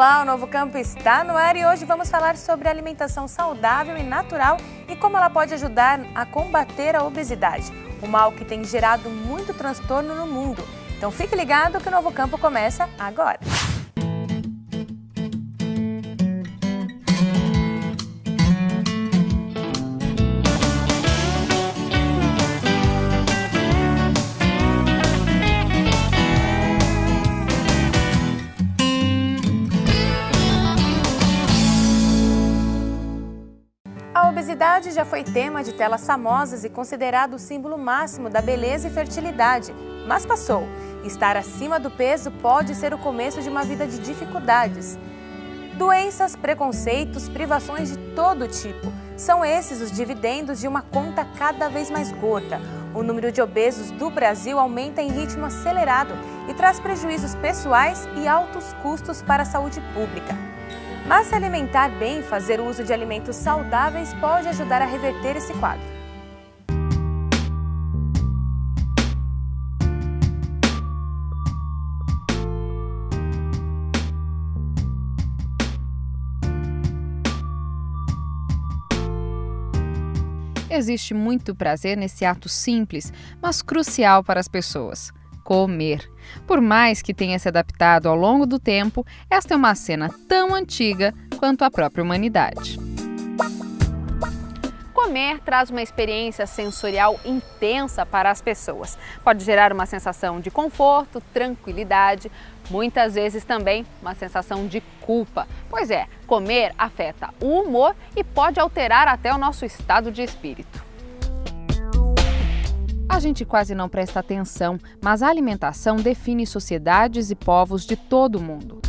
Olá, o Novo Campo está no ar e hoje vamos falar sobre alimentação saudável e natural e como ela pode ajudar a combater a obesidade, um mal que tem gerado muito transtorno no mundo. Então fique ligado que o Novo Campo começa agora. A obesidade já foi tema de telas famosas e considerado o símbolo máximo da beleza e fertilidade, mas passou. Estar acima do peso pode ser o começo de uma vida de dificuldades. Doenças, preconceitos, privações de todo tipo. São esses os dividendos de uma conta cada vez mais gorda. O número de obesos do Brasil aumenta em ritmo acelerado e traz prejuízos pessoais e altos custos para a saúde pública. Mas se alimentar bem e fazer uso de alimentos saudáveis pode ajudar a reverter esse quadro. Existe muito prazer nesse ato simples, mas crucial para as pessoas: comer. Por mais que tenha se adaptado ao longo do tempo, esta é uma cena tão antiga quanto a própria humanidade. Comer traz uma experiência sensorial intensa para as pessoas. Pode gerar uma sensação de conforto, tranquilidade, muitas vezes também uma sensação de culpa. Pois é, comer afeta o humor e pode alterar até o nosso estado de espírito. A gente quase não presta atenção, mas a alimentação define sociedades e povos de todo o mundo.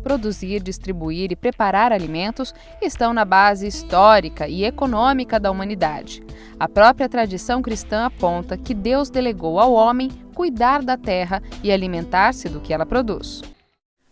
Produzir, distribuir e preparar alimentos estão na base histórica e econômica da humanidade. A própria tradição cristã aponta que Deus delegou ao homem cuidar da terra e alimentar-se do que ela produz.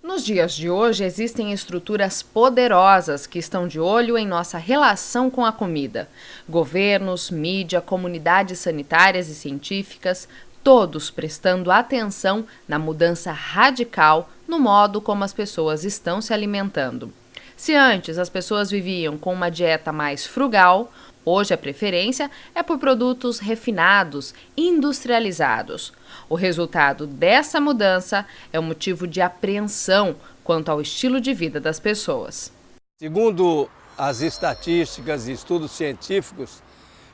Nos dias de hoje, existem estruturas poderosas que estão de olho em nossa relação com a comida. Governos, mídia, comunidades sanitárias e científicas, todos prestando atenção na mudança radical no modo como as pessoas estão se alimentando. Se antes as pessoas viviam com uma dieta mais frugal, hoje a preferência é por produtos refinados, industrializados. O resultado dessa mudança é um motivo de apreensão quanto ao estilo de vida das pessoas. Segundo as estatísticas e estudos científicos,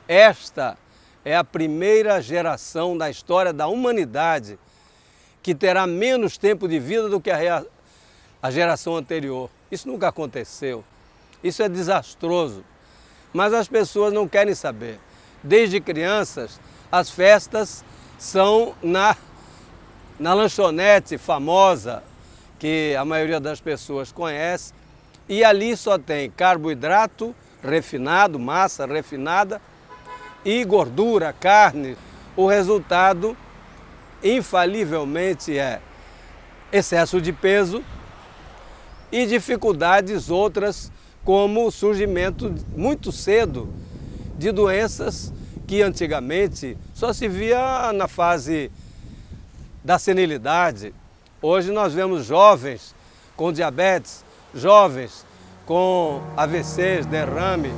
esta é a primeira geração da história da humanidade que terá menos tempo de vida do que a geração anterior. Isso nunca aconteceu. Isso é desastroso. Mas as pessoas não querem saber. Desde crianças, as festas são na lanchonete famosa, que a maioria das pessoas conhece, e ali só tem carboidrato refinado, massa refinada, e gordura, carne. O resultado, infalivelmente, é excesso de peso e dificuldades outras, como o surgimento muito cedo de doenças que antigamente só se via na fase da senilidade. Hoje nós vemos jovens com diabetes, jovens com AVCs, derrame.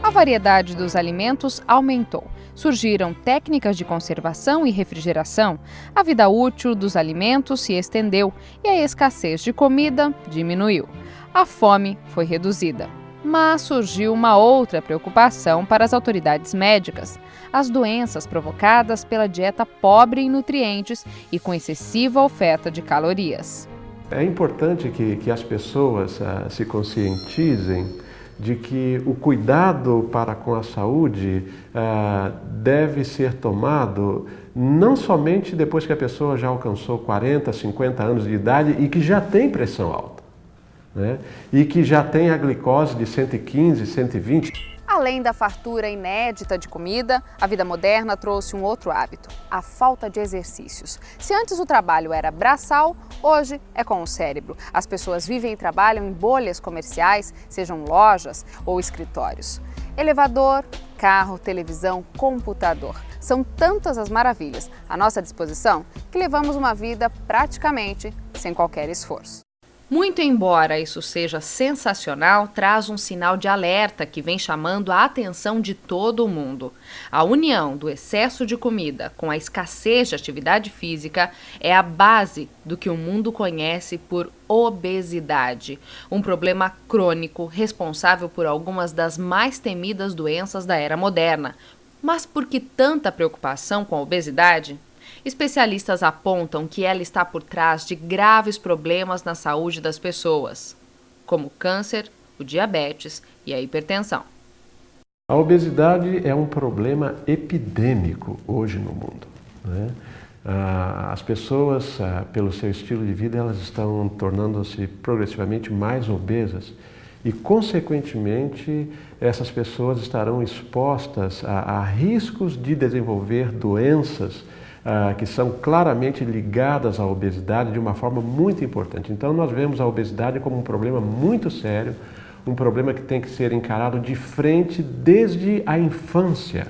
A variedade dos alimentos aumentou. Surgiram técnicas de conservação e refrigeração, a vida útil dos alimentos se estendeu e a escassez de comida diminuiu. A fome foi reduzida. Mas surgiu uma outra preocupação para as autoridades médicas: as doenças provocadas pela dieta pobre em nutrientes e com excessiva oferta de calorias. É importante que as pessoas se conscientizem de que o cuidado para com a saúde deve ser tomado não somente depois que a pessoa já alcançou 40, 50 anos de idade e que já tem pressão alta, né? E que já tem a glicose de 115, 120. Além da fartura inédita de comida, a vida moderna trouxe um outro hábito: a falta de exercícios. Se antes o trabalho era braçal, hoje é com o cérebro. As pessoas vivem e trabalham em bolhas comerciais, sejam lojas ou escritórios. Elevador, carro, televisão, computador. São tantas as maravilhas à nossa disposição que levamos uma vida praticamente sem qualquer esforço. Muito embora isso seja sensacional, traz um sinal de alerta que vem chamando a atenção de todo o mundo. A união do excesso de comida com a escassez de atividade física é a base do que o mundo conhece por obesidade, um problema crônico responsável por algumas das mais temidas doenças da era moderna. Mas por que tanta preocupação com a obesidade? Especialistas apontam que ela está por trás de graves problemas na saúde das pessoas, como o câncer, o diabetes e a hipertensão. A obesidade é um problema epidêmico hoje no mundo, né? As pessoas, pelo seu estilo de vida, elas estão tornando-se progressivamente mais obesas e, consequentemente, essas pessoas estarão expostas a riscos de desenvolver doenças que são claramente ligadas à obesidade de uma forma muito importante. Então, nós vemos a obesidade como um problema muito sério, um problema que tem que ser encarado de frente desde a infância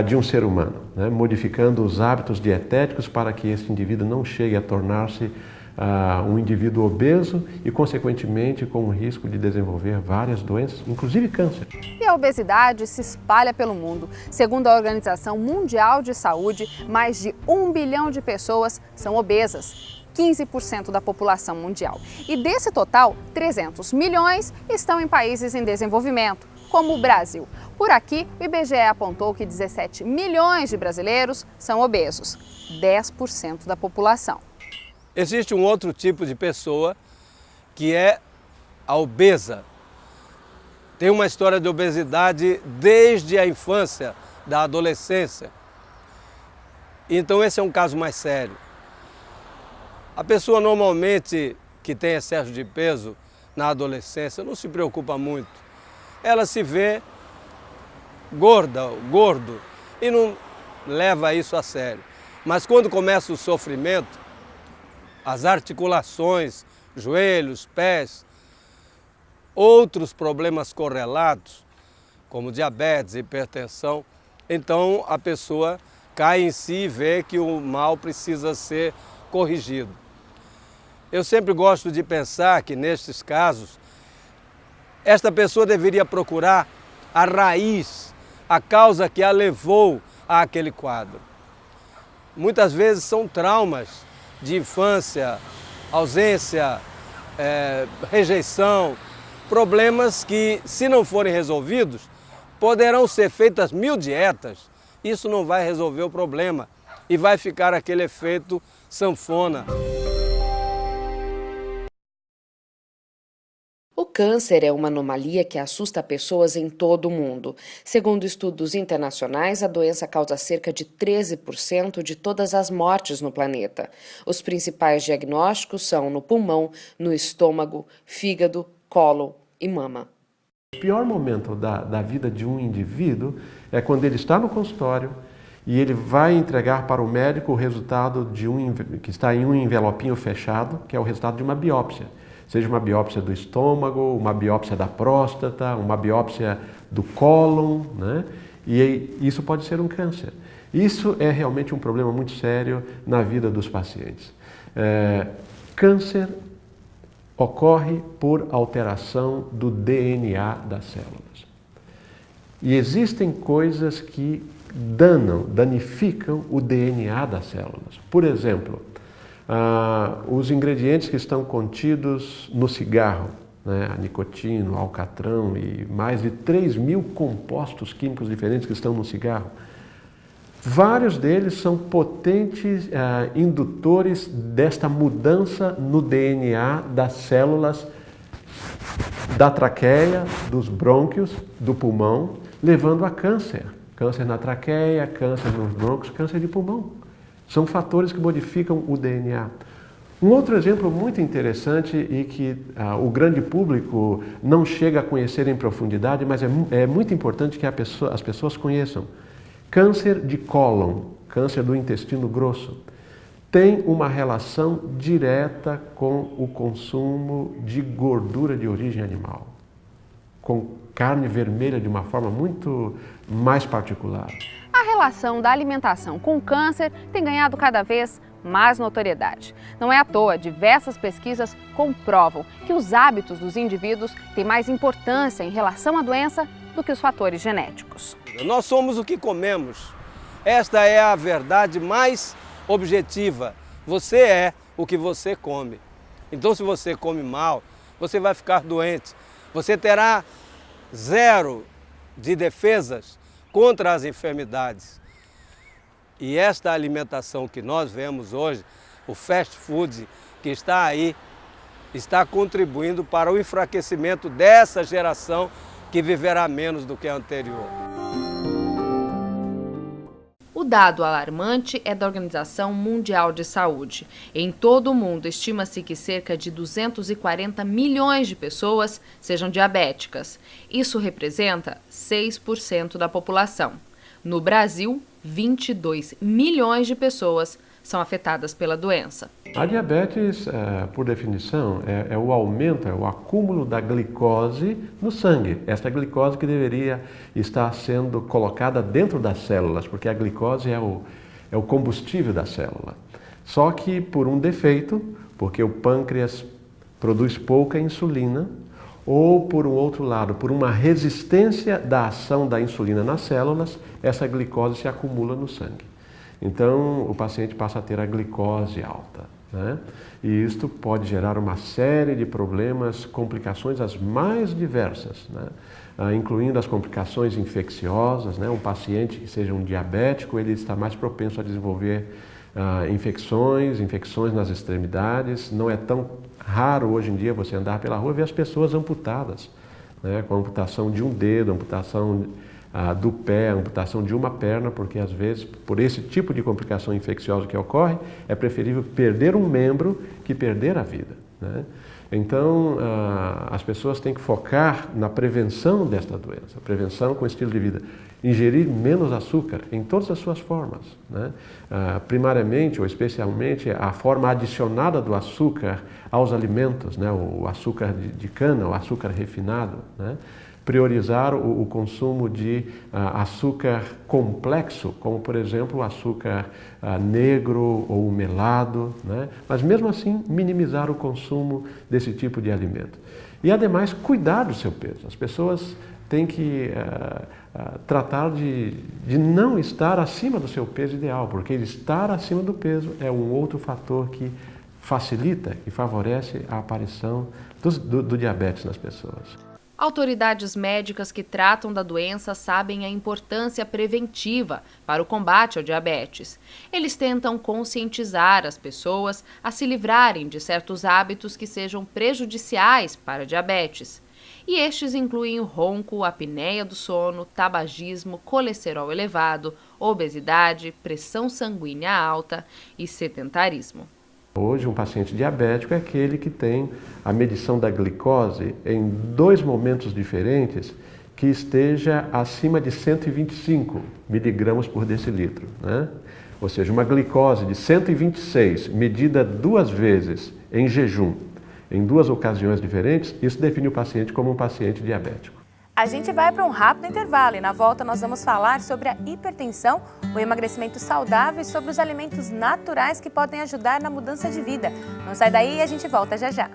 de um ser humano, né? Modificando os hábitos dietéticos para que esse indivíduo não chegue a tornar-se um indivíduo obeso e, consequentemente, com o risco de desenvolver várias doenças, inclusive câncer. E a obesidade se espalha pelo mundo. Segundo a Organização Mundial de Saúde, mais de 1 bilhão de pessoas são obesas, 15% da população mundial. E desse total, 300 milhões estão em países em desenvolvimento, como o Brasil. Por aqui, o IBGE apontou que 17 milhões de brasileiros são obesos, 10% da população. Existe um outro tipo de pessoa que é a obesa. Tem uma história de obesidade desde a infância, da adolescência. Então esse é um caso mais sério. A pessoa normalmente que tem excesso de peso na adolescência não se preocupa muito. Ela se vê gorda, gordo, e não leva isso a sério. Mas quando começa o sofrimento, as articulações, joelhos, pés, outros problemas correlatos, como diabetes, hipertensão, então a pessoa cai em si e vê que o mal precisa ser corrigido. Eu sempre gosto de pensar que, nestes casos, esta pessoa deveria procurar a raiz, a causa que a levou àquele quadro. Muitas vezes são traumas de infância, ausência, rejeição, problemas que, se não forem resolvidos, poderão ser feitas 1000 dietas. Isso não vai resolver o problema e vai ficar aquele efeito sanfona. O câncer é uma anomalia que assusta pessoas em todo o mundo. Segundo estudos internacionais, a doença causa cerca de 13% de todas as mortes no planeta. Os principais diagnósticos são no pulmão, no estômago, fígado, cólon e mama. O pior momento da vida de um indivíduo é quando ele está no consultório e ele vai entregar para o médico o resultado que está em um envelopinho fechado, que é o resultado de uma biópsia. Seja uma biópsia do estômago, uma biópsia da próstata, uma biópsia do cólon, né? E isso pode ser um câncer. Isso é realmente um problema muito sério na vida dos pacientes. Câncer ocorre por alteração do DNA das células. E existem coisas que danificam o DNA das células. Por exemplo, os ingredientes que estão contidos no cigarro, né, a nicotina, o alcatrão e mais de 3.000 compostos químicos diferentes que estão no cigarro, vários deles são potentes indutores desta mudança no DNA das células da traqueia, dos brônquios, do pulmão, levando a câncer. Câncer na traqueia, câncer nos brônquios, câncer de pulmão. São fatores que modificam o DNA. Um outro exemplo muito interessante e que o grande público não chega a conhecer em profundidade, mas é muito importante que as pessoas conheçam. Câncer de cólon, câncer do intestino grosso, tem uma relação direta com o consumo de gordura de origem animal. com carne vermelha de uma forma muito mais particular. A relação da alimentação com o câncer tem ganhado cada vez mais notoriedade. Não é à toa, diversas pesquisas comprovam que os hábitos dos indivíduos têm mais importância em relação à doença do que os fatores genéticos. Nós somos o que comemos. Esta é a verdade mais objetiva. Você é o que você come. Então, se você come mal, você vai ficar doente. Você terá zero de defesas contra as enfermidades. E esta alimentação que nós vemos hoje, o fast food que está aí, está contribuindo para o enfraquecimento dessa geração que viverá menos do que a anterior. O dado alarmante é da Organização Mundial de Saúde. Em todo o mundo, estima-se que cerca de 240 milhões de pessoas sejam diabéticas. Isso representa 6% da população. No Brasil, 22 milhões de pessoas são afetadas pela doença. A diabetes, por definição, é o aumento, é o acúmulo da glicose no sangue. Essa glicose que deveria estar sendo colocada dentro das células, porque a glicose é o combustível da célula. Só que por um defeito, porque o pâncreas produz pouca insulina, ou por um outro lado, por uma resistência da ação da insulina nas células, essa glicose se acumula no sangue. Então, o paciente passa a ter a glicose alta, né? E isto pode gerar uma série de problemas, complicações as mais diversas, né? Incluindo as complicações infecciosas, né? Um paciente que seja um diabético, ele está mais propenso a desenvolver infecções nas extremidades. Não é tão raro hoje em dia você andar pela rua e ver as pessoas amputadas, né? Com amputação de um dedo, amputação do pé, amputação de uma perna, porque às vezes, por esse tipo de complicação infecciosa que ocorre, é preferível perder um membro que perder a vida, né? Então, as pessoas têm que focar na prevenção desta doença, prevenção com estilo de vida. Ingerir menos açúcar em todas as suas formas, né? Primariamente ou especialmente a forma adicionada do açúcar aos alimentos, né? O açúcar de cana, o açúcar refinado, né? Priorizar o consumo de açúcar complexo, como por exemplo o açúcar negro ou melado, né? Mas mesmo assim minimizar o consumo desse tipo de alimento. E ademais cuidar do seu peso. As pessoas têm que tratar de não estar acima do seu peso ideal, porque estar acima do peso é um outro fator que facilita e favorece a aparição do diabetes nas pessoas. Autoridades médicas que tratam da doença sabem a importância preventiva para o combate ao diabetes. Eles tentam conscientizar as pessoas a se livrarem de certos hábitos que sejam prejudiciais para a diabetes. E estes incluem o ronco, a apneia do sono, tabagismo, colesterol elevado, obesidade, pressão sanguínea alta e sedentarismo. Hoje, um paciente diabético é aquele que tem a medição da glicose em 2 momentos diferentes que esteja acima de 125 miligramas por decilitro, né? Ou seja, uma glicose de 126 medida 2 vezes em jejum, em 2 ocasiões diferentes, isso define o paciente como um paciente diabético. A gente vai para um rápido intervalo e na volta nós vamos falar sobre a hipertensão, o emagrecimento saudável e sobre os alimentos naturais que podem ajudar na mudança de vida. Não sai daí e a gente volta já já.